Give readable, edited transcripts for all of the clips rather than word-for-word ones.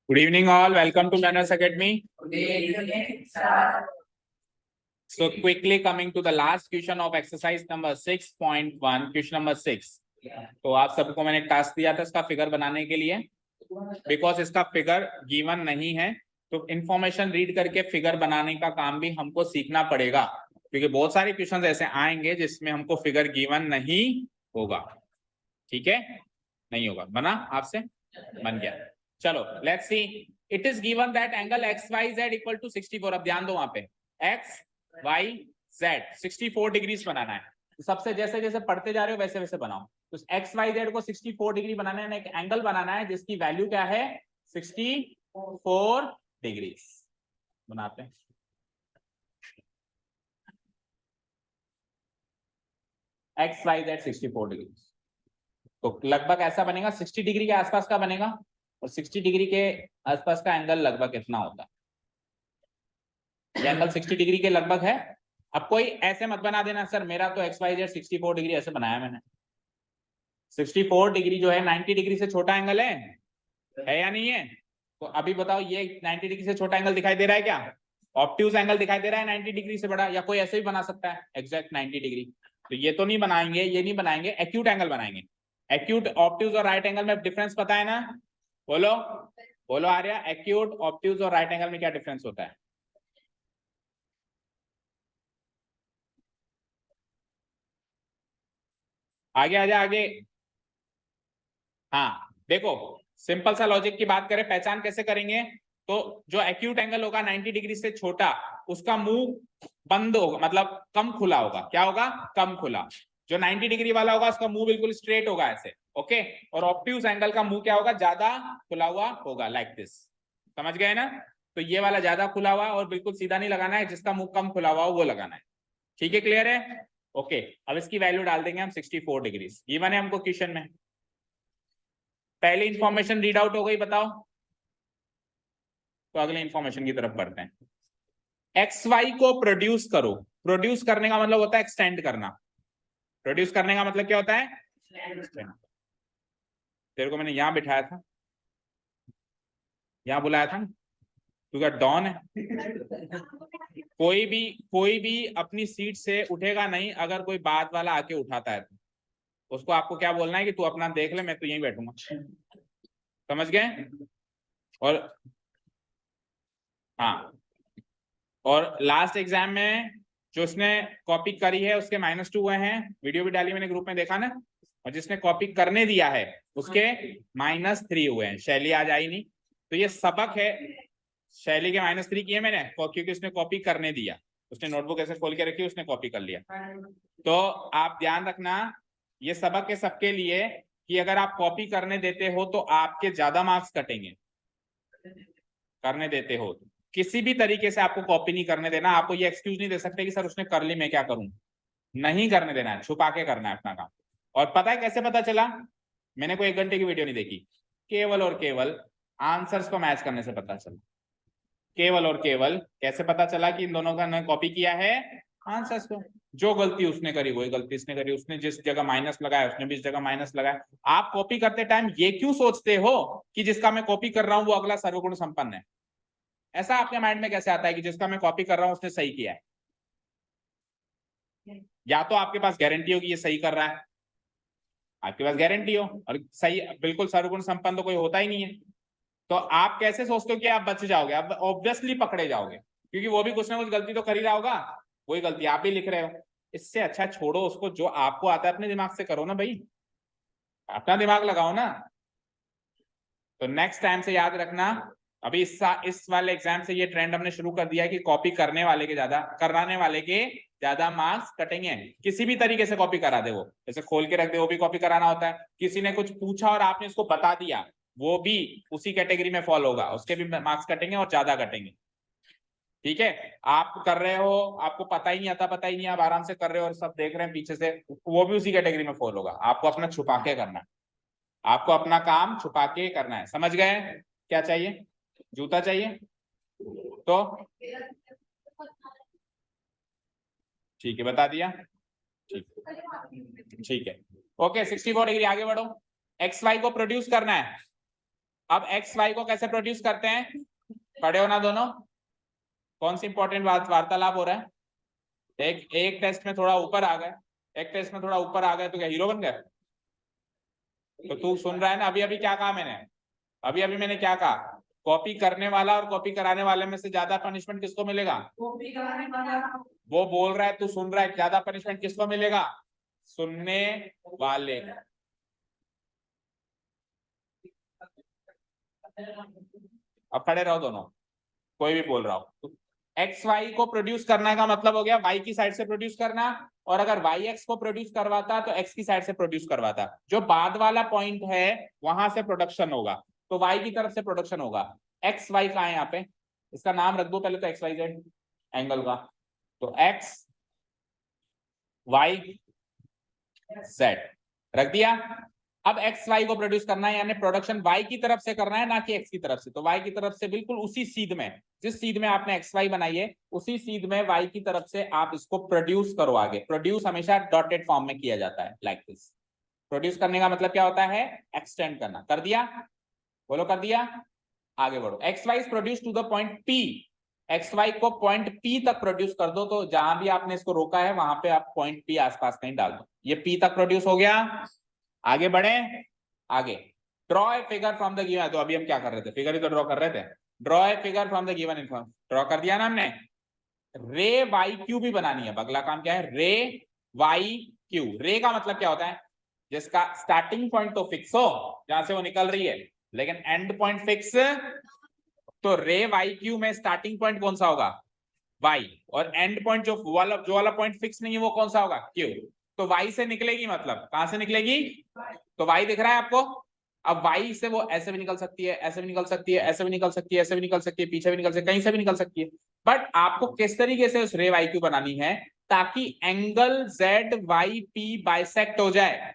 Good evening all. Welcome to Learners Academy. Good evening, sir. So quickly coming to the last question of exercise number 6.1, question number 6. तो आप सबको मैंने task दिया था इसका figure बनाने के लिए, बिकॉज इसका फिगर गिवन नहीं है तो इंफॉर्मेशन रीड करके फिगर बनाने का काम भी हमको सीखना पड़ेगा, क्योंकि बहुत सारे क्वेश्चंस ऐसे आएंगे जिसमें हमको फिगर गिवन नहीं होगा। ठीक है, नहीं होगा। बना आपसे? बन गया। चलो let's see. It is given that angle X Y Z equal to 64। अब ध्यान दो, वहां पे एक्स वाई जेड 64 डिग्रीज बनाना है। तो सबसे जैसे जैसे पढ़ते जा रहे हो वैसे वैसे बनाओ। तो एक्स वाई जेड को 64 डिग्री बनाना है, एक एंगल बनाना है जिसकी वैल्यू क्या है 64 डिग्रीज। बनाते हैं। एक्स वाई जेड 64 डिग्री, तो लगभग ऐसा बनेगा। 60 डिग्री के आसपास का बनेगा, और 60 डिग्री के आसपास का एंगल लगभग कितना होता है? ये एंगल 60 डिग्री के लगभग है। अब कोई ऐसे मत बना देना सर मेरा तो एक्स वाई जेड 64 डिग्री ऐसे बनाया मैंने। 64 डिग्री जो है 90 डिग्री से छोटा एंगल है या नहीं है? तो अभी बताओ, ये 90 डिग्री से छोटा एंगल दिखाई दे रहा है क्या? ऑब्ट्यूज एंगल दिखाई दे रहा है 90 डिग्री से बड़ा, या कोई ऐसे भी बना सकता है एग्जैक्ट 90 डिग्री? तो ये तो नहीं बनाएंगे, ये नहीं बनाएंगे, एक्यूट एंगल बनाएंगे। एक्यूट, ऑब्ट्यूज और राइट एंगल में डिफरेंस पता है ना? बोलो बोलो आर्या, एक्यूट, ऑब्ट्यूज और राइट एंगल में क्या डिफरेंस होता है? आगे आजा आगे। हाँ देखो, सिंपल सा लॉजिक की बात करें, पहचान कैसे करेंगे? तो जो एक्यूट एंगल होगा 90 डिग्री से छोटा, उसका मुंह बंद होगा, मतलब कम खुला होगा। क्या होगा? कम खुला। जो 90 डिग्री वाला होगा उसका मुंह बिल्कुल स्ट्रेट होगा ऐसे। ओके, और ऑब्ट्यूज एंगल का मुंह क्या होगा? ज्यादा खुला हुआ होगा, लाइक दिस। समझ गए ना? तो ये वाला ज्यादा खुला हुआ और बिल्कुल सीधा नहीं लगाना है, जिसका मुंह कम खुला हुआ हो वो लगाना है। ठीक है, क्लियर है? ओके, अब इसकी वैल्यू डाल देंगे हम 64 डिग्री। ये बने हमको क्वेश्चन में। पहली इंफॉर्मेशन रीड आउट हो गई, बताओ। तो अगले इंफॉर्मेशन की तरफ बढ़ते हैं। एक्स वाई को प्रोड्यूस करो। प्रोड्यूस करने का मतलब होता है एक्सटेंड करना। प्रोड्यूस करने का मतलब क्या होता है? तेरे को मैंने यहां बिठाया था, यहां बुलाया था, तू क्या डॉन है? कोई भी अपनी सीट से उठेगा नहीं अगर कोई बात वाला आके उठाता है तो उसको आपको क्या बोलना है कि तू अपना देख ले, मैं तो यहीं बैठूंगा। समझ गए? और हाँ, और लास्ट एग्जाम में जो उसने कॉपी करी है उसके -2 हुए हैं। वीडियो भी डाली मैंने ग्रुप में, देखा ना? और जिसने कॉपी करने दिया है उसके -3 हुए हैं। शैली आज आई नहीं, तो ये सबक है। शैली के -3 किए मैंने क्योंकि उसने कॉपी करने दिया। उसने नोटबुक ऐसे खोल के रखी, उसने कॉपी कर लिया। तो आप ध्यान रखना, ये सबक है सबके लिए कि अगर आप कॉपी करने देते हो तो आपके ज्यादा मार्क्स कटेंगे। करने देते हो तो किसी भी तरीके से आपको कॉपी नहीं करने देना। आपको ये एक्सक्यूज नहीं दे सकते कि सर उसने कर ली मैं क्या करूं। नहीं करने देना है, छुपा के करना है अपना काम। और पता है कैसे पता चला? मैंने कोई 1 घंटे की वीडियो नहीं देखी, केवल और केवल आंसर्स को मैच करने से पता चला। केवल और केवल कैसे पता चला कि इन दोनों का ने कॉपी किया है? आंसर्स को। जो गलती उसने करी वही गलती इसने करी। उसने जिस जगह माइनस लगाया उसने भी इस जगह माइनस लगाया। आप कॉपी करते टाइम ये क्यों सोचते हो कि जिसका मैं कॉपी कर रहा हूं वो अगला सर्वगुण संपन्न है? ऐसा आपके माइंड में कैसे आता है कि जिसका मैं कॉपी कर रहा हूं उसने सही किया है? या तो आपके पास गारंटी हो कि ये सही कर रहा है, आपके पास गारंटी हो, और सही बिल्कुल सर्वगुण संपन्न तो कोई होता ही नहीं है। तो आप कैसे सोचते हो कि आप बच जाओगे? आप ऑब्वियसली पकड़े जाओगे, क्योंकि वो भी कुछ ना कुछ गलती तो कर ही रहा होगा। वही गलती आप भी लिख रहे हो। इससे अच्छा छोड़ो उसको, जो आपको आता है अपने दिमाग से करो ना भाई, अपना दिमाग लगाओ ना। तो नेक्स्ट टाइम से याद रखना, अभी इस वाले एग्जाम से ये ट्रेंड हमने शुरू कर दिया है कि कॉपी करने वाले के ज्यादा, कराने वाले के ज्यादा मार्क्स कटेंगे। किसी भी तरीके से कॉपी करा दे, वो जैसे खोल के रख दे, वो भी कॉपी कराना होता है। किसी ने कुछ पूछा और आपने उसको बता दिया, वो भी उसी कैटेगरी में फॉल होगा, उसके भी मार्क्स कटेंगे और ज्यादा कटेंगे। ठीक है? आप कर रहे हो, आपको पता ही नहीं आता, पता ही नहीं, आप आराम से कर रहे हो और सब देख रहे हैं पीछे से, वो भी उसी कैटेगरी में फॉल होगा। आपको अपना छुपा के करना है, आपको अपना काम छुपा के करना है। समझ गए? क्या चाहिए? जूता चाहिए? तो ठीक है, बता दिया। ठीक है, ओके। 64 डिग्री, आगे बढ़ो। एक्स वाई को प्रोड्यूस करना है। अब एक्स वाई को कैसे प्रोड्यूस करते हैं? खड़े हो ना दोनों? कौन सी इंपॉर्टेंट वार्तालाप हो रहा है? एक टेस्ट में थोड़ा ऊपर आ गए, एक टेस्ट में थोड़ा ऊपर आ गए तो क्या हीरो बन गए? तो तू सुन रहा है ना? अभी अभी क्या कहा मैंने? अभी अभी मैंने क्या कहा? कॉपी करने वाला और कॉपी कराने वाले में से ज्यादा पनिशमेंट किसको मिलेगा? कॉपी कराने वाला। वो बोल रहा है, तू सुन रहा है, ज्यादा पनिशमेंट किसको मिलेगा? सुनने वाले। अब खड़े रहो दोनों, कोई भी बोल रहा हो। एक्स वाई को प्रोड्यूस करने का मतलब हो गया वाई की साइड से प्रोड्यूस करना, और अगर वाई एक्स को प्रोड्यूस करवाता तो एक्स की साइड से प्रोड्यूस करवाता। जो बाद वाला पॉइंट है वहां से प्रोडक्शन होगा, तो वाई की तरफ से प्रोडक्शन होगा। एक्स वाई कहाँ है यहाँ पे? इसका नाम रख दो पहले तो, एक्स वाई जेड एंगल का। तो एक्स वाई जेड रख दिया। अब एक्स वाई को प्रोड्यूस करना है, यानी प्रोडक्शन वाई की तरफ से करना है, ना कि एक्स की तरफ से। तो वाई की तरफ से बिल्कुल उसी सीध में, जिस सीध में आपने एक्स वाई बनाई है, उसी सीध में वाई की तरफ से आप इसको प्रोड्यूस करो आगे। प्रोड्यूस हमेशा डॉटेड फॉर्म में किया जाता है, लाइक दिस। प्रोड्यूस करने का मतलब क्या होता है? एक्सटेंड करना। कर दिया? बोलो कर दिया? आगे बढ़ो। X Y is produce to the point P. X Y को पॉइंट पी तक प्रोड्यूस कर दो, तो जहां भी आपने इसको रोका है वहां पे आप पॉइंट पी आसपास कहीं डाल दो। ये पी तक प्रोड्यूस हो गया। आगे बढ़े, आगे। Draw a figure from the given. तो अभी हम क्या कर रहे थे? फिगर ही तो ड्रॉ कर रहे थे। Draw a figure from the given information. Draw कर दिया ना हमने। रे वाई क्यू भी बनानी है। अगला काम क्या है? रे वाई क्यू। रे का मतलब क्या होता है? जिसका स्टार्टिंग पॉइंट तो फिक्स हो, जहां से वो निकल रही है, लेकिन एंड पॉइंट फिक्स। तो रे वाई क्यू में स्टार्टिंग पॉइंट कौन सा होगा? वाई। और एंड पॉइंट जो वाला पॉइंट फिक्स नहीं है वो कौन सा होगा? क्यू। तो वाई से निकलेगी, मतलब कहां से निकलेगी? तो वाई दिख रहा है आपको? अब वाई से वो ऐसे भी निकल सकती है, ऐसे भी निकल सकती है, ऐसे भी निकल सकती है, ऐसे भी निकल सकती है, पीछे भी निकल सकती है, कहीं से भी निकल सकती है। बट आपको किस तरीके से उस रे वाई क्यू बनानी है ताकि angle Z Y P bisect हो जाए?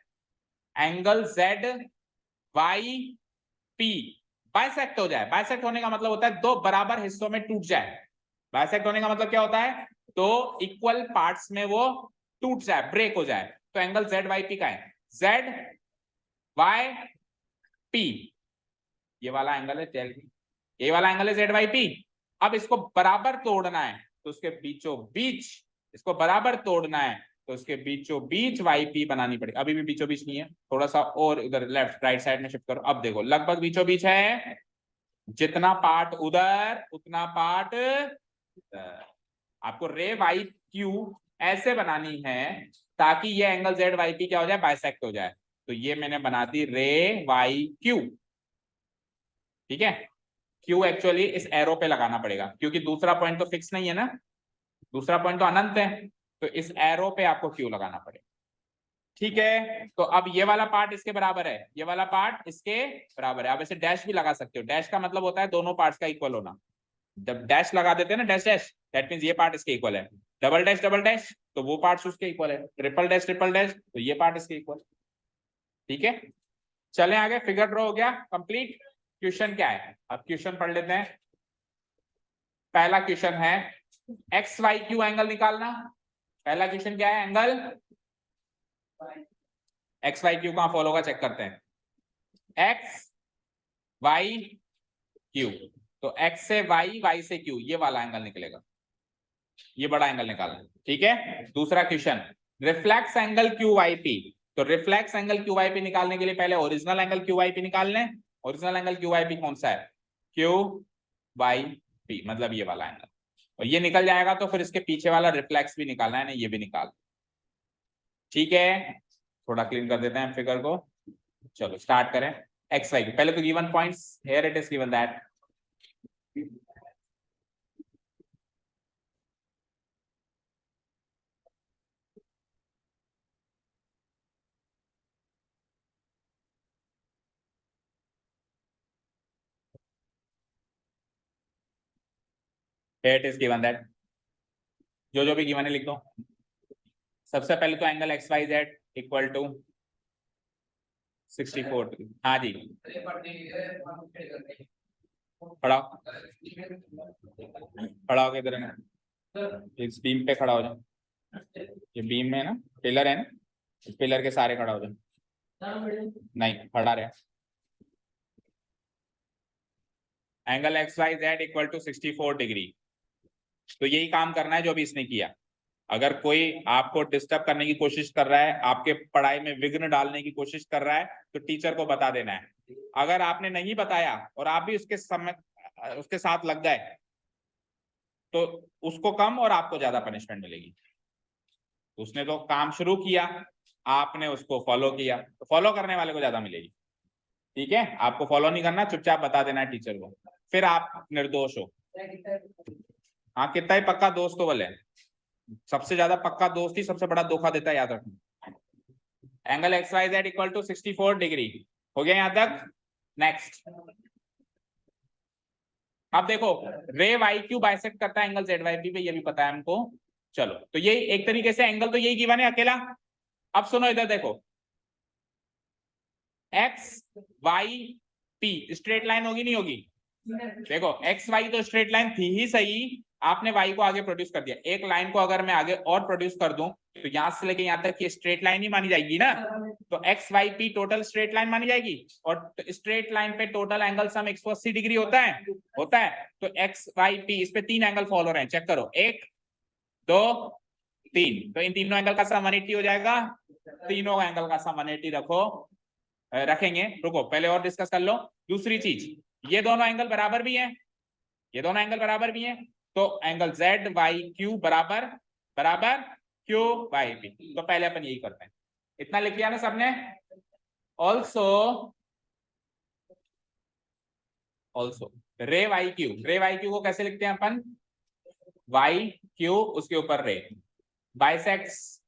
Angle Z Y P bisect हो जाए। बाइसेक्ट होने का मतलब होता है दो बराबर हिस्सों में टूट जाए। बाइसेक्ट होने का मतलब क्या होता है? दो इक्वल पार्ट्स में वो टूट जाए, ब्रेक हो जाए। तो एंगल जेड वाई पी का है जेड वाई पी। ये वाला एंगल है, ये वाला एंगल है जेड वाई पी। अब इसको बराबर तोड़ना है, तो उसके बीचों बीच, इसको बराबर तोड़ना है तो उसके बीचों बीच वाई पी बनानी पड़ेगी। अभी भी बीचों बीच नहीं है, थोड़ा सा और उधर लेफ्ट राइट साइड में शिफ्ट करो। अब देखो लगभग बीचों बीच है। जितना पार्ट उधर उतना पार्ट इधर। आपको रे वाई क्यू ऐसे बनानी है ताकि ये एंगल जेड वाई पी क्या हो जाए? बाइसेक्ट हो जाए। तो ये मैंने बना दी रे वाई क्यू। ठीक है? क्यू एक्चुअली इस एरो पे लगाना पड़ेगा, क्योंकि दूसरा पॉइंट तो फिक्स नहीं है ना, दूसरा पॉइंट तो अनंत है। तो इस एरो पे आपको क्यू लगाना पड़ेगा। ठीक है? तो अब ये वाला पार्ट इसके बराबर है, ये वाला पार्ट इसके बराबर है। आप इसे डैश भी लगा सकते हो। डैश का मतलब होता है दोनों पार्ट्स का इक्वल होना। जब डैश लगा देते हैं ना, डैश डैश, दैट मींस ये पार्ट इसके इक्वल है। डबल डैश तो वो पार्ट्स उसके इक्वल है। ट्रिपल डैश तो ये पार्ट इसके इक्वल। ठीक है? चलें आगे। फिगर ड्रॉ हो गया कंप्लीट। क्वेश्चन क्या है? अब क्वेश्चन पढ़ लेते हैं। पहला क्वेश्चन है एक्स वाई क्यू एंगल निकालना। पहला क्वेश्चन क्या है? एंगल एक्स वाई क्यू कहां फॉलो होगा चेक करते हैं। एक्स वाई क्यू, तो एक्स से वाई, वाई से क्यू, ये वाला एंगल निकलेगा। ये बड़ा एंगल निकालना। ठीक है? दूसरा question reflex angle Q Y P. तो reflex angle Q Y P निकालने के लिए पहले original angle Q Y P निकाल लें। Original angle Q Y P कौन सा है? क्यू वाई पी, मतलब ये वाला एंगल। और ये निकल जाएगा तो फिर इसके पीछे वाला रिफ्लेक्स भी निकालना है ना, ये भी निकाल। ठीक है? थोड़ा क्लीन कर देते हैं फिगर को। चलो स्टार्ट करें। एक्स वाई पहले तो given points, here it is given that here it is given that जो भी गिवन है लिख दो। सबसे पहले तो angle X Y Z equal to 64। हाँ जी, खड़ा खड़ा होकर इधर है ना, इस बीम पे खड़ा हो जाओ। ये बीम में है ना, पिलर है ना, इस पिलर के सारे खड़ा हो जाओ। नहीं, खड़ा रहे। Angle X Y Z equal to 64 degree. तो यही काम करना है जो अभी इसने किया। अगर कोई आपको डिस्टर्ब करने की कोशिश कर रहा है, आपके पढ़ाई में विघ्न डालने की कोशिश कर रहा है, तो टीचर को बता देना है। अगर आपने नहीं बताया और आप भी उसके साथ लग गए तो उसको कम और आपको ज्यादा पनिशमेंट मिलेगी। उसने तो काम शुरू किया, आपने उसको फॉलो किया, तो फॉलो करने वाले को ज्यादा मिलेगी। ठीक है, आपको फॉलो नहीं करना, चुपचाप बता देना है टीचर को, फिर आप निर्दोष हो। हाँ, कितना ही पक्का दोस्त हो बोले, सबसे ज्यादा पक्का दोस्त ही सबसे बड़ा धोखा देता है, याद रखना। Angle X Y Z equal to 64 degree हो गया यहां तक। नेक्स्ट, अब देखो रे वाई क्यू बाइसेक्ट करता है एंगल जेड वाई पी पे, ये भी पता है हमको। चलो, तो ये एक तरीके से एंगल तो यही गिवन है अकेला। अब सुनो इधर देखो, X Y P straight line होगी नहीं होगी? देखो एक्स वाई तो स्ट्रेट लाइन थी ही सही, आपने वाई को आगे प्रोड्यूस कर दिया। एक लाइन को अगर मैं आगे और प्रोड्यूस कर दूं तो यहां से लेके यहां तक की स्ट्रेट लाइन ही मानी जाएगी ना। तो X Y P total straight line मानी जाएगी, और स्ट्रेट लाइन पे टोटल एंगल सम 180 डिग्री होता है। तो एक्स वाई पी, इस पे 3 एंगल फॉलो हो रहे हैं, चेक करो, 1 2 3। तो इन तीनों एंगल का सम 180 हो जाएगा। तीनों एंगल का सम 180 रखेंगे। रुको, पहले और डिस्कस कर लो। दूसरी चीज, ये दोनों एंगल बराबर भी हैं, ये दोनों एंगल बराबर भी हैं, तो एंगल जेड वाई क्यू बराबर क्यू वाई पी। तो पहले अपन यही करते हैं, इतना लिख लिया ना सबने। ऑल्सो रे वाई क्यू को कैसे लिखते हैं अपन? वाई क्यू उसके ऊपर रे बाइसेक्ट्स,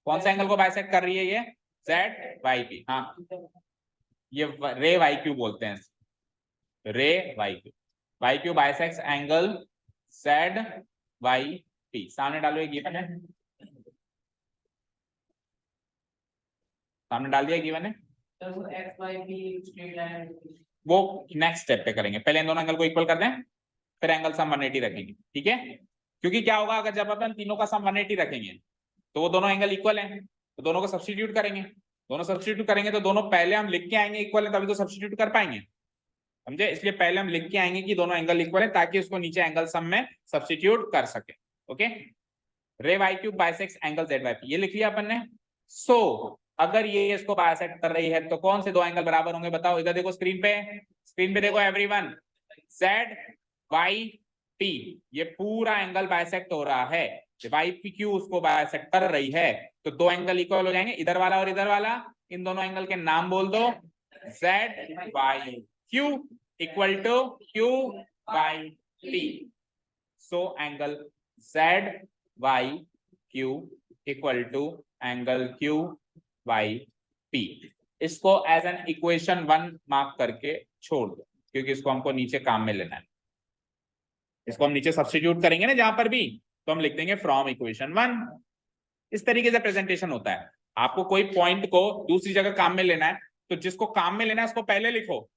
कौन सा एंगल को बाइसेक्ट कर रही है ये? Z Y P. हाँ, ये रे वाई क्यू बोलते हैं, ray Y Q bisects angle Z Y P. सामने डालो, ये गिवन है, सामने डाल दिया, गिवन है। वो नेक्स्ट स्टेप पे करेंगे, पहले इन दोनों एंगल को इक्वल कर दें, फिर एंगल सम 180 रखेंगे। ठीक है, क्योंकि क्या होगा अगर जब अपन तीनों का सम 180 रखेंगे तो वो दोनों एंगल इक्वल हैं, तो दोनों को सब्स्टिट्यूट करेंगे। तो दोनों पहले हम लिख के आएंगे इक्वल है, तभी तो सब्स्टिट्यूट कर पाएंगे, समझे? इसलिए पहले हम लिख के आएंगे कि दोनों एंगल इक्वल है, ताकि उसको नीचे एंगल सम में सब्स्टिट्यूट कर सके। Okay, ray Y cube bisects angle Z Y P, ये लिख लिया अपन ने। सो अगर ये इसको बाइसेक्ट कर रही है तो कौन से दो एंगल बराबर होंगे बताओ? इधर देखो, स्क्रीन पे देखो एवरीवन, जेड वाई पी, ये पूरा एंगल बाइसेक्ट हो रहा है, वाई पी क्यू उसको बाइसेक्ट कर रही है, तो दो एंगल इक्वल हो जाएंगे, इधर वाला और इधर वाला। इन दोनों एंगल के नाम बोल दो, Z Y Q equal to Q Y P. So angle Z Y Q equal to angle Q Y P. इसको एज एन इक्वेशन 1 मार्क करके छोड़ दो, क्योंकि इसको हमको नीचे काम में लेना है। इसको हम नीचे सब्स्टिट्यूट करेंगे ना जहां पर भी, तो हम लिख देंगे फ्रॉम इक्वेशन 1। इस तरीके से प्रेजेंटेशन होता है। आपको कोई पॉइंट को दूसरी जगह काम में लेना है, तो जिसको काम में लेना है उसको पहले लिखो।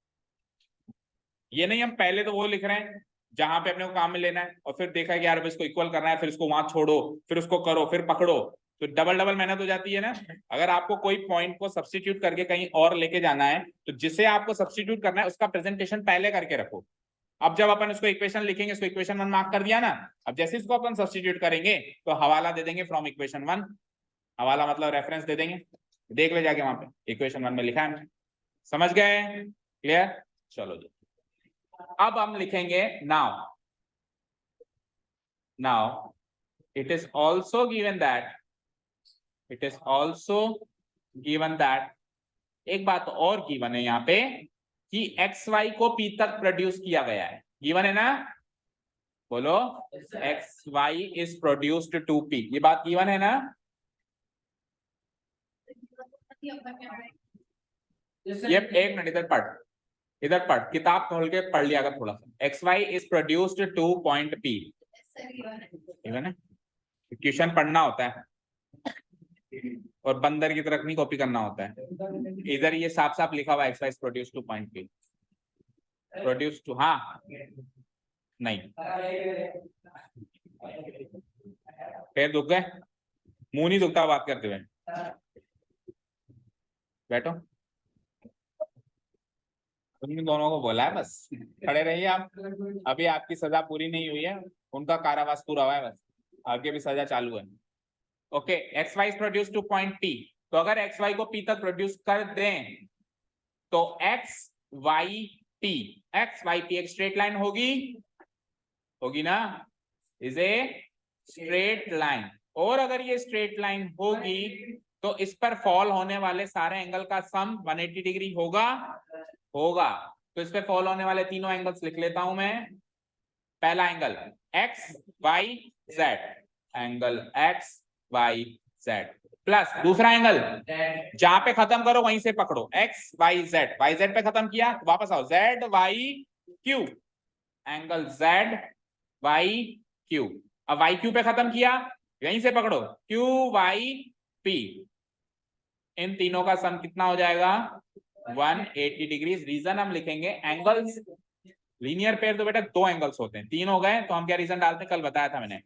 ये नहीं हम पहले तो वो लिख रहे हैं जहां पे अपने को काम में लेना है, और फिर देखा कि यार अब इसको इक्वल करना है, फिर इसको वहां छोड़ो, फिर उसको करो, फिर पकड़ो, तो डबल मेहनत हो जाती है ना। अगर आपको कोई पॉइंट को सब्स्टिट्यूट करके कहीं और लेके जाना है, तो जिसे आपको सब्स्टिट्यूट करना है उसका प्रेजेंटेशन पहले करके रखो। अब जब अपन इसको इक्वेशन लिखेंगे, इसको इक्वेशन 1 मार्क कर दिया ना, अब जैसे इसको अपन सब्स्टिट्यूट करेंगे तो हवाला दे देंगे फ्रॉम इक्वेशन 1। हवाला मतलब रेफरेंस दे देंगे, देख ले जाके वहां पे इक्वेशन 1 में लिखा है। समझ गए? क्लियर? चलो जी, अब हम लिखेंगे now it is also given that एक बात और गिवन है यहाँ पे कि एक्स वाई को पी तक प्रोड्यूस किया गया है। गिवन है ना, बोलो, X Y is produced to P, ये बात गिवन है ना? ये एक मिनट इधर पढ़, किताब खोल के पढ़ लिया अगर थोड़ा सा। X Y is produced to point P, given है। क्वेश्चन पढ़ना होता है और बंदर की तरह नहीं कॉपी करना होता है। इधर ये साफ साफ लिखा हुआ है, X Y is produced to point P, produce to, हाँ नहीं, पैर दुख गए, मुंह नहीं दुखता बात करते हुए, बैठो। उन दोनों को बोला है बस खड़े रहिए आप, अभी आपकी सजा पूरी नहीं हुई है, उनका कारावास पूरा हुआ है, बस आपकी भी सजा चालू है। Okay, X Y produce to point P, तो अगर एक्स वाई को पी तक प्रोड्यूस कर दें तो X Y P, X Y P एक स्ट्रेट लाइन होगी, होगी ना, इज ए स्ट्रेट लाइन। और अगर ये स्ट्रेट लाइन होगी तो इस पर फॉल होने वाले सारे एंगल का सम 180 डिग्री होगा, होगा। तो इस पे फॉल होने वाले तीनों एंगल्स लिख लेता हूं मैं। पहला angle X Y Z, angle X Y Z, plus दूसरा एंगल जहां पे खत्म करो वहीं से पकड़ो, एक्स वाई जेड पे खत्म किया, वापस आओ Z Y Q, angle Z Y Q. अब वाई क्यू पे खत्म किया, यहीं से पकड़ो क्यू वाई पी, इन तीनों का सम कितना हो जाएगा 180 डिग्री। रीजन हम लिखेंगे एंगल्स, लीनियर पेयर तो बेटा दो एंगल्स होते हैं, तीन हो गए तो हम क्या रीजन डालते हैं, कल बताया था मैंने,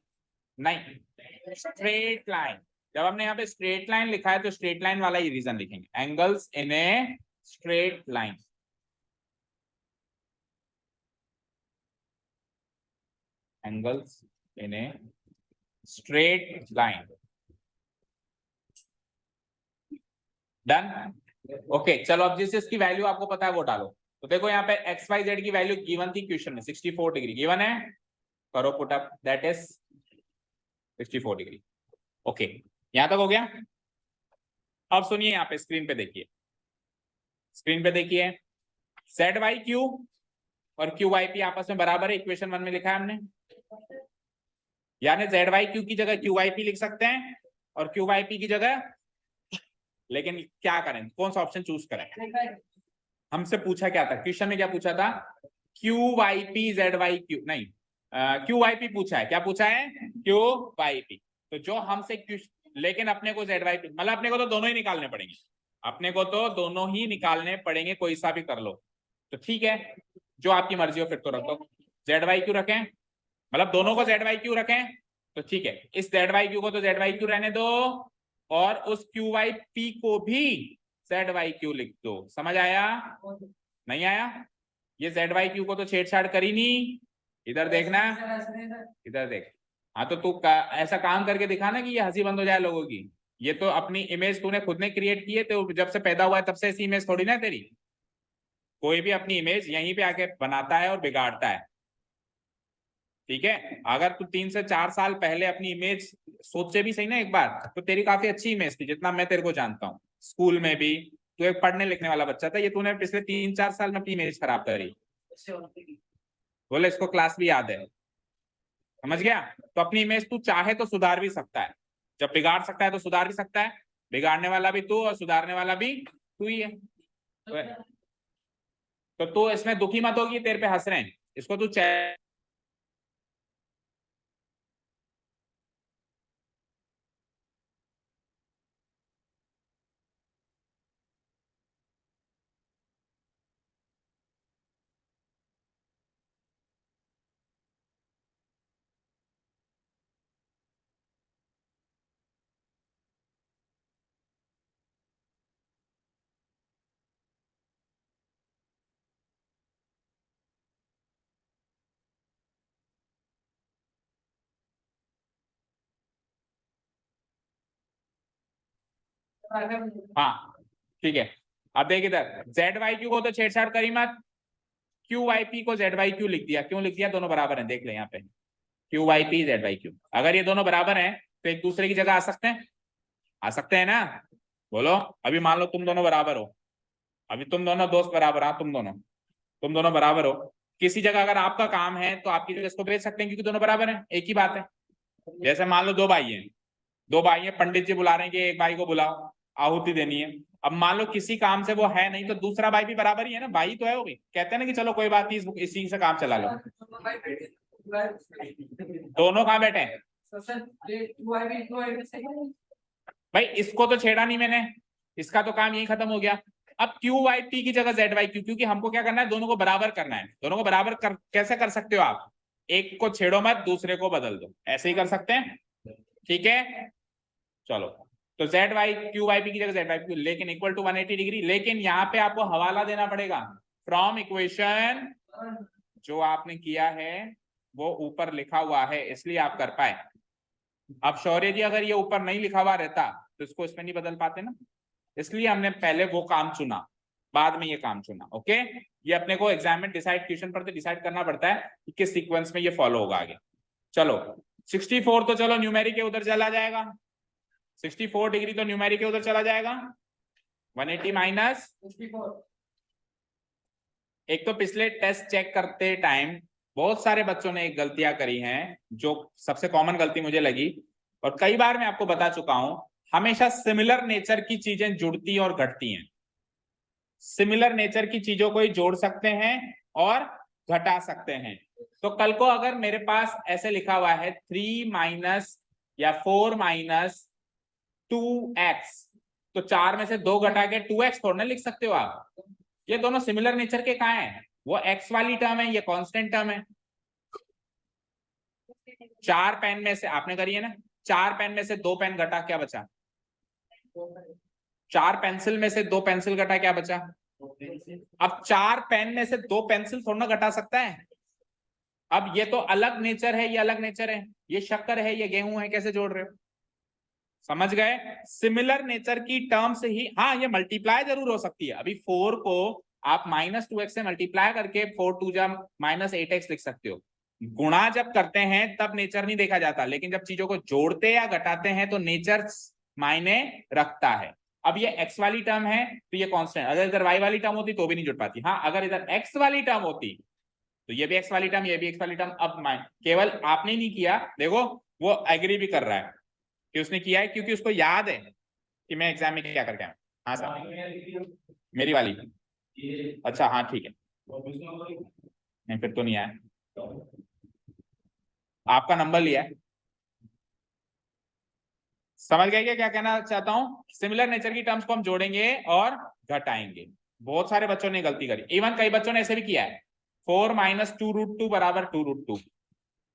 नहीं स्ट्रेट लाइन। जब हमने यहाँ पे स्ट्रेट लाइन लिखा है तो स्ट्रेट लाइन वाला ही रीजन लिखेंगे, angles in a straight line. Angles in a straight line, done. Okay चलो, अब जिस जिसकी वैल्यू आपको पता है वो डालो। तो देखो यहाँ पे एक्स वाई जेड की वैल्यू गिवन थी क्वेश्चन में, 64 डिग्री गिवन है, करो put up, that is 64 degree. Okay, यहां तक हो गया। अब सुनिए यहाँ पे स्क्रीन पे देखिए, स्क्रीन पे देखिए, जेड वाई क्यू और क्यू वाई पी आपस में बराबर है, इक्वेशन 1 में लिखा है हमने, यानी जेड वाई क्यू की जगह क्यू वाई पी लिख सकते हैं और क्यू वाई पी की जगह, लेकिन क्या करें, कौन सा ऑप्शन चूज करें। हमसे पूछा क्या था क्वेश्चन में, क्या पूछा था, Q Y P Z Y Q, नहीं क्यू वाई पी पूछा है, क्या पूछा है क्यू वाई पी। तो जो हमसे, लेकिन अपने को जेड वाई पी, मतलब अपने को तो दोनों ही निकालने पड़ेंगे, अपने को तो दोनों ही निकालने पड़ेंगे, कोई सा भी कर लो। तो ठीक है, जो आपकी मर्जी हो फिर तो रख दो, जेड वाई क्यू रखें, मतलब दोनों को जेड वाई क्यू रखें, तो ठीक है, इस जेड वाई क्यू को तो जेड वाई क्यू रहने दो, और उस क्यू वाई पी को भी जेड वाई क्यू लिख दो। समझ आया, नहीं आया, ये जेड वाई क्यू को तो छेड़छाड़ करी नहीं, इधर देखना, इधर देख। हाँ तो तू ऐसा काम करके दिखा ना कि ये हंसी बंद हो जाए लोगों की। ये तो अपनी इमेज तूने खुद ने क्रिएट की है, तो जब से पैदा हुआ है तब से ऐसी इमेज थोड़ी ना है तेरी, कोई भी अपनी इमेज यहीं पे आके बनाता है और बिगाड़ता है, ठीक है। अगर तू 3 से 4 साल पहले अपनी इमेज सोचे भी सही ना एक बार, तो तेरी काफी अच्छी इमेज थी, जितना मैं तेरे को जानता हूँ, स्कूल में भी तू एक पढ़ने लिखने वाला बच्चा था, ये तूने पिछले 3-4 साल में अपनी इमेज खराब करी। बोले इसको क्लास भी याद है, समझ गया। तो अपनी इमेज तू चाहे तो सुधार भी सकता है, जब बिगाड़ सकता है तो सुधार भी सकता है, बिगाड़ने वाला भी तू और सुधारने वाला भी तू ही है। तो तू इसमें दुखी मत होगी, तेरे पे हंस रहे हैं, इसको तू हाँ ठीक है। अब देख इधर, जेड वाई क्यू को तो छेड़छाड़ करी मत, क्यू वाई पी को जेड वाई क्यू लिख दिया, क्यों लिख दिया, दोनों बराबर हैं, देख ले यहाँ पे, Q Y P Z Y Q, अगर ये दोनों बराबर हैं तो एक दूसरे की जगह आ सकते हैं, आ सकते हैं ना, बोलो। अभी मान लो तुम दोनों बराबर हो, अभी तुम दोनों दोस्त बराबर, हाँ तुम दोनों बराबर हो, किसी जगह अगर आपका काम है तो आपकी जगह इसको भेज सकते हैं, क्योंकि दोनों बराबर हैं, एक ही बात है। जैसे मान लो दो भाई हैं, पंडित जी बुला रहे हैं कि एक भाई को बुलाओ, आहुति देनी है। अब मान लो किसी काम से वो है नहीं, तो दूसरा भाई भी बराबर ही है ना, भाई तो है वो भी, कहते हैं ना कि चलो कोई बात नहीं, इसी से काम चला लो। दोनों कहाँ बैठे हैं भाई, इसको तो छेड़ा नहीं मैंने, इसका तो काम यही खत्म हो गया। अब क्यू वाई पी की जगह जेड वाई क्यू, क्योंकि हमको क्या करना है, दोनों को बराबर करना है, दोनों को बराबर कैसे कर सकते हो आप, एक को छेड़ो मत, दूसरे को बदल दो, ऐसे ही कर सकते हैं, ठीक है। चलो, तो Z Y Q Y P की जगह जेड वाई क्यू, लेकिन इक्वल टू 180 डिग्री, लेकिन यहाँ पे आपको हवाला देना पड़ेगा फ्रॉम इक्वेशन जो आपने किया है वो ऊपर लिखा हुआ है, इसलिए आप कर पाए। अब शौर्य जी अगर ये ऊपर नहीं लिखा हुआ रहता तो इसको इसमें नहीं बदल पाते ना, इसलिए हमने पहले वो काम चुना, बाद में ये काम चुना। ओके, ये अपने को एग्जाम में डिसाइड, क्वेश्चन पर तो डिसाइड करना पड़ता है कि किस सीक्वेंस में ये फॉलो होगा आगे। चलो 64 तो चलो न्यूमेरिक के उधर चला जाएगा, 64 डिग्री तो न्यूमेरिक के उधर चला जाएगा। 180 माइनस, एक तो पिछले टेस्ट चेक करते टाइम बहुत सारे बच्चों ने एक गलतियां करी हैं, जो सबसे कॉमन गलती मुझे लगी और कई बार मैं आपको बता चुका हूं, हमेशा सिमिलर नेचर की चीजें जुड़ती और घटती हैं। सिमिलर नेचर की चीजों को ही जोड़ सकते हैं और घटा सकते हैं। तो कल को अगर मेरे पास ऐसे लिखा हुआ है 3 माइनस या 4 माइनस 2x, तो 4 में से 2 घटा के 2x थोड़ा ना लिख सकते हो आप। ये दोनों सिमिलर नेचर के कहाँ हैं? वो x वाली टर्म है, ये कांस्टेंट टर्म है। 4 पेन में से आपने करी है ना, 4 पेन में से 2 पेन घटा, क्या बचा? 4 पेंसिल में से 2 पेंसिल घटा, क्या बचा? अब 4 पेन में से 2 पेंसिल थोड़ा ना घटा सकता है। अब ये तो अलग नेचर है, ये अलग नेचर है, ये शक्कर है, ये गेहूं है, कैसे जोड़ रहे हो? समझ गए? सिमिलर नेचर की टर्म से ही, हाँ ये मल्टीप्लाई जरूर हो सकती है। अभी 4 को आप -2x से मल्टीप्लाई करके 4 2 जा -8x लिख सकते हो। गुणा जब करते हैं तब नेचर नहीं देखा जाता, लेकिन जब चीजों को जोड़ते या घटाते हैं तो नेचर मायने रखता है। अब ये x वाली टर्म है तो ये कांस्टेंट, अगर इधर y वाली टर्म होती तो भी नहीं जुड़ पाती। हाँ अगर इधर x वाली टर्म होती तो ये भी x वाली टर्म, ये भी x वाली टर्म। अब केवल आपने नहीं किया, देखो वो एग्री भी कर रहा है कि उसने किया है, क्योंकि उसको याद है कि मैं एग्जाम में क्या करके आया। हाँ सर, मेरी वाली, अच्छा हाँ ठीक है, नहीं फिर तो नहीं आया, आपका नंबर लिया है। समझ गए क्या कहना चाहता हूं? सिमिलर नेचर की टर्म्स को हम जोड़ेंगे और घटाएंगे। बहुत सारे बच्चों ने गलती करी, इवन कई बच्चों ने ऐसे भी किया है, 4 माइनस 2√2 बराबर 2√2।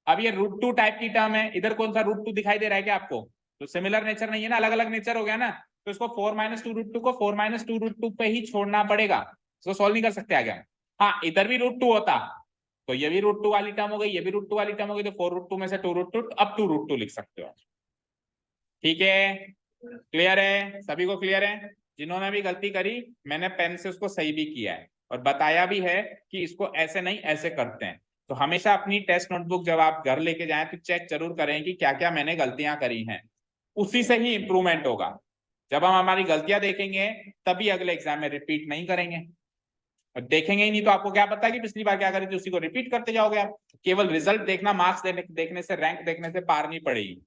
अब ये √2 टाइप की टर्म है, इधर कौन सा √2 दिखाई दे रहा है क्या आपको? तो सिमिलर नेचर नहीं है ना, अलग अलग नेचर हो गया ना, तो इसको 4 माइनस 2√2 को 4 माइनस 2√2 पे ही छोड़ना पड़ेगा, इसको सॉल्व नहीं कर सकते आगे। हाँ इधर भी √2 होता तो ये भी √2 वाली टर्म हो गई, ये भी √2 वाली टर्म हो गई, तो 4√2 में से 2√2, अब 2√2 लिख सकते हो। ठीक है, क्लियर है? सभी को क्लियर है? जिन्होंने भी गलती करी मैंने पेन से उसको सही भी किया है और बताया भी है कि इसको ऐसे नहीं ऐसे करते हैं। तो हमेशा अपनी टेस्ट नोटबुक जब आप घर लेके जाएं तो चेक जरूर करें कि क्या क्या मैंने गलतियां करी हैं, उसी से ही इंप्रूवमेंट होगा। जब हम हमारी गलतियां देखेंगे तभी अगले एग्जाम में रिपीट नहीं करेंगे, और देखेंगे ही नहीं तो आपको क्या पता कि पिछली बार क्या करी थी, उसी को रिपीट करते जाओगे आप। केवल रिजल्ट देखना, मार्क्स देखने से, रैंक देखने से पार नहीं पड़ेगी,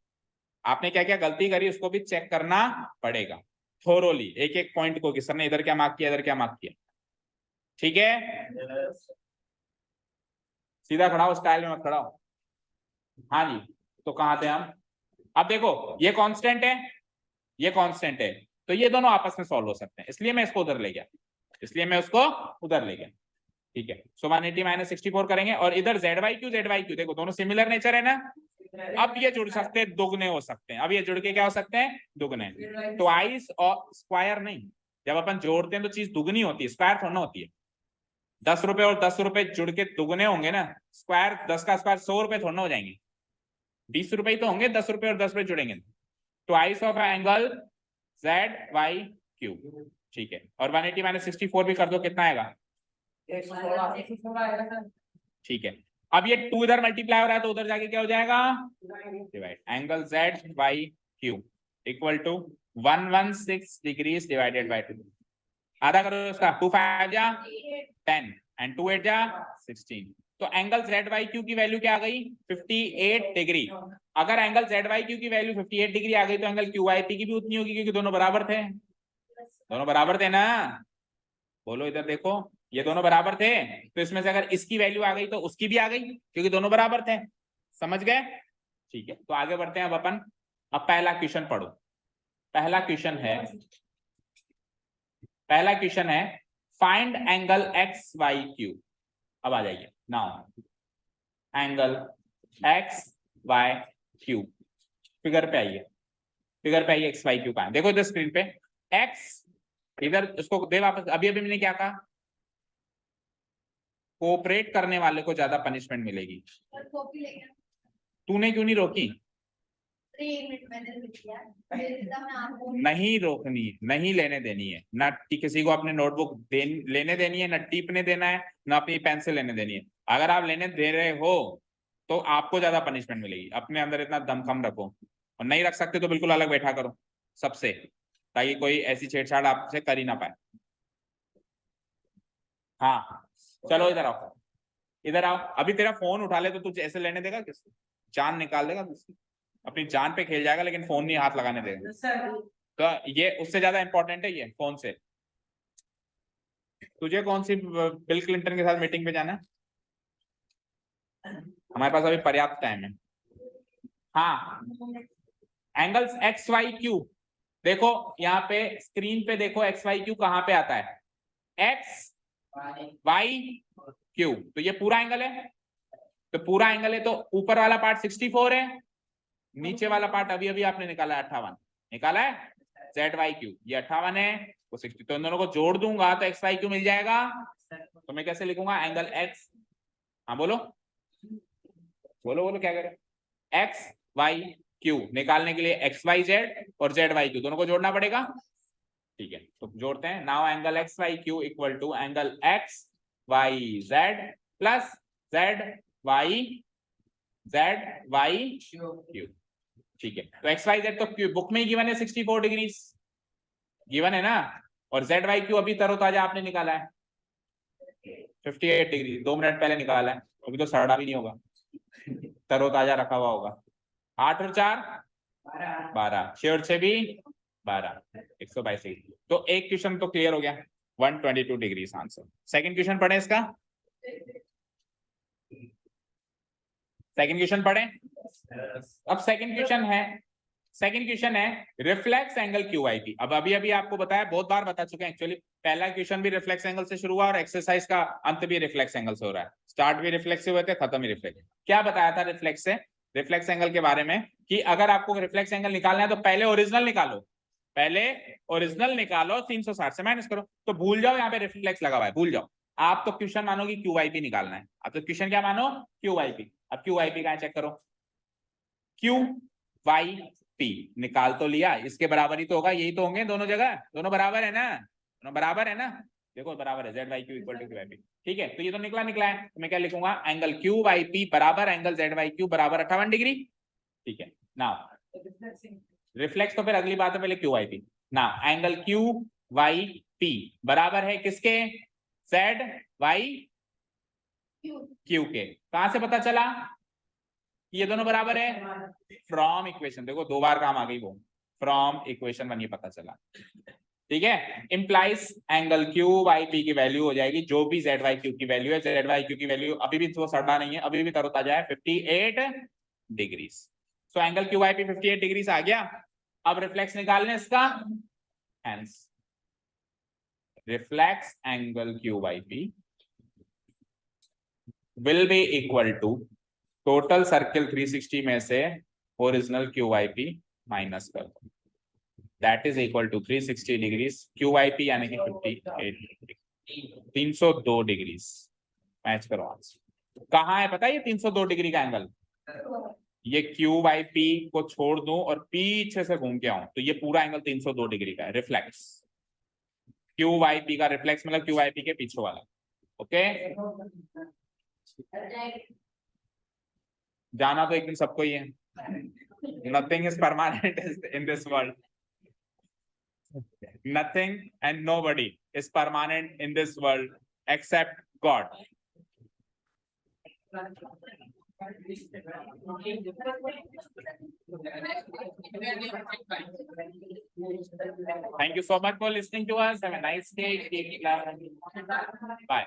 आपने क्या क्या गलती करी उसको भी चेक करना पड़ेगा थोरोली, एक एक पॉइंट को कि सर ने इधर क्या मार्क किया, इधर क्या मार्क किया। ठीक है, सीधा खड़ा हो, स्टाइल में मत खड़ा हो। हाँ जी, तो कहाँ थे हम? अब देखो ये कांस्टेंट है, ये कांस्टेंट है, तो ये दोनों आपस में सॉल्व हो सकते हैं, इसलिए मैं इसको उधर ले गया, इसलिए मैं उसको उधर ले गया। ठीक है, सो 180 माइनस 64 करेंगे, और इधर ZY क्यू देखो दोनों सिमिलर नेचर है ना, अब ये जुड़ सकते हैं, दुगने हो सकते हैं। अब ये जुड़ के क्या हो सकते हैं? दुगने। ट्वाइस और स्क्वायर नहीं, जब अपन जोड़ते हैं तो चीज दुगनी होती है, स्क्वायर थोड़ा होती है। 10 रुपए और 10 रुपए जुड़ के दुगने होंगे ना, स्क्वायर 10 का स्क्वायर 100 रुपए थोड़ा हो जाएंगे, 20 रुपए ही तो होंगे, 10 रुपए और 10 रुपए जुड़ेंगे। Twice of angle ZYQ। ठीक है, और 180 माइनस 64 भी कर दो, कितना आएगा? ठीक है, अब ये 2 इधर मल्टीप्लाई हो रहा है तो उधर जाके क्या हो जाएगा? Divide. Angle ZYQ equal to 116 degrees divided by 2। आधा करो इसका, 2 5 जा 10 एंड 2 8 जा 16। तो एंगल ZYQ की वैल्यू क्या आ गई? 58 डिग्री। अगर एंगल ZYQ की वैल्यू 58 डिग्री आ गई तो एंगल QYP की भी उतनी होगी, क्योंकि दोनों बराबर थे, दोनों बराबर थे ना। बोलो इधर देखो, ये दोनों बराबर थे, तो इसमें से अगर इसकी वैल्यू आ गई तो उसकी भी आ गई, क्योंकि दोनों बराबर थे। समझ गए? ठीक है, तो आगे बढ़ते हैं अब अपन। अब पहला क्वेश्चन पढ़ो। पहला क्वेश्चन है फाइंड एंगल XYQ। अब आ जाइए नाउ, एंगल XYQ, फिगर पे आइए, फिगर पे आइए, XYQ का देखो इधर स्क्रीन पे, X इधर, इसको दे वापस। अभी अभी मैंने क्या कहा? कोऑपरेट करने वाले को ज्यादा पनिशमेंट मिलेगी। तूने क्यों नहीं रोकी? नहीं रोकनी है, नहीं लेने देनी है ना, किसी को अपने नोटबुक लेने देनी है, ना टीपने देना है, ना अपनी पेंसिल लेने देनी है। अगर आप लेने दे रहे हो तो आपको ज्यादा पनिशमेंट मिलेगी। अपने अंदर इतना दमखम रखो, और नहीं रख सकते तो बिल्कुल अलग बैठा करो सबसे, ताकि कोई ऐसी छेड़छाड़ आपसे कर ही ना पाए। हाँ चलो इधर आओ, इधर आओ। अभी तेरा फोन उठा ले तो तुझे ऐसे लेने देगा? किस जान निकाल देगा तुझसे, अपनी जान पे खेल जाएगा, लेकिन फोन नहीं हाथ लगाने देगा। तो ये उससे ज्यादा इंपॉर्टेंट है ये फोन से। तुझे कौन सी बिल क्लिंटन के साथ मीटिंग पे जाना है? हमारे पास अभी पर्याप्त टाइम है। हाँ, एंगल्स एक्स वाई क्यू, देखो यहाँ पे स्क्रीन पे देखो एक्स वाई क्यू कहाँ पे आता है, एक्स वाई क्यू। तो ये पूरा एंगल है, तो पूरा एंगल है तो ऊपर वाला पार्ट 64 है, नीचे वाला पार्ट अभी अभी आपने निकाला है 58, निकाला है जेड वाई क्यू, ये 58 है वो 60। तो इन दोनों को जोड़ दूंगा तो एक्स वाई क्यू मिल जाएगा। तो मैं कैसे लिखूंगा एंगल एक्स, हाँ बोलो बोलो बोलो क्या करें, एक्स वाई क्यू निकालने के लिए एक्स वाई जेड और जेड वाई क्यू दोनों को जोड़ना पड़ेगा। ठीक है तो जोड़ते हैं। Now angle X Y Q equal to angle X Y Z plus Z Y Q. ठीक है, तो एक्स वाई जेड तो क्यू बुक में ही गिवन है 64 डिग्री गिवन है ना, और जेड वाई क्यू अभी तरोताजा आपने निकाला है 58 डिग्री, 2 मिनट पहले निकाला है, अभी तो सड़ा भी नहीं होगा, तरोताजा रखा हुआ होगा। 8 और 4 12, 6 और 6 भी 12, 122 डिग्री। तो एक क्वेश्चन तो क्लियर हो गया, 122 डिग्री आंसर। सेकंड क्वेश्चन पढ़े इसका, सेकंड क्वेश्चन पढ़े। अब सेकंड क्वेश्चन है reflex angle Q I P. अब अभी अभी आपको बताया, बहुत बार बता चुके हैं एक्चुअली, पहला क्वेश्चन भी रिफ्लेक्स एंगल से शुरू हुआ और एक्सरसाइज का अंत भी रिफ्लेक्स एंगल से हो रहा है, स्टार्ट भी रिफ्लेक्स से हुए थे, खत्म भी रिफ्लेक्स। क्या बताया था रिफ्लेक्स से, रिफ्लेक्स एंगल के बारे में, कि अगर आपको रिफ्लेक्स एंगल निकालना है तो पहले ओरिजिनल निकालो, पहले ओरिजिनल निकालो, 360 से माइनस करो। तो भूल जाओ यहाँ पे रिफ्लेक्स लगा हुआ है, भूल जाओ। आप तो क्वेश्चन मानो कि क्यू आई पी निकालना है, आप तो क्वेश्चन क्या मानो, क्यू आई पी। अब क्यू आई पी कहाँ चेक करो, क्यू वाई पी निकाल तो लिया, इसके बराबर ही तो होगा, यही तो होंगे दोनों जगह, दोनों बराबर है ना, दोनों बराबर है ना, देखो बराबर है, Z Y Q equal to Q Y P. ठीक है, तो ये तो निकला है, तो मैं क्या लिखूंगा, एंगल क्यू वाई पी बराबर एंगल जेड वाई क्यू बराबर 58 डिग्री। ठीक है ना, रिफ्लेक्स तो फिर अगली बात है, पहले क्यू वाई पी ना, एंगल क्यू वाई पी बराबर है किसके, जेड वाई क्यू के। कहां से पता चला ये दोनों बराबर है, फ्रॉम इक्वेशन, देखो 2 बार काम आ गई वो, फ्रॉम इक्वेशन 1 ये पता चला। ठीक है, implies angle Q Y P की वैल्यू हो जाएगी जो भी जेड वाई क्यू की वैल्यू है, जेड वाई क्यू की वैल्यू अभी भी तो सड़ा नहीं है, अभी भी तरोताजा है, 58 degree. So angle Q Y P 58 degree आ गया। अब रिफ्लेक्स निकालने इसका, hence reflex angle Q Y P will be equal to total circle 360 में से original Q Y P minus कर दो, that is equal to 360 degree Q Y P यानी कि 58 302 डिग्री। मैच करो आंसर, कहाँ है पता है ये 302 डिग्री का एंगल, ये क्यू वाई पी को छोड़ दूं और पीछे से घूम के आऊं तो ये पूरा एंगल 302 डिग्री का है, रिफ्लेक्स क्यू वाई पी का रिफ्लेक्स मतलब क्यू वाई पी के पीछे वाला। ओके, जाना तो एक दिन सबको ही है, nothing is permanent in this world, nothing and nobody is permanent in this world except God. Thank you so much for listening to us. Have a nice day. Bye.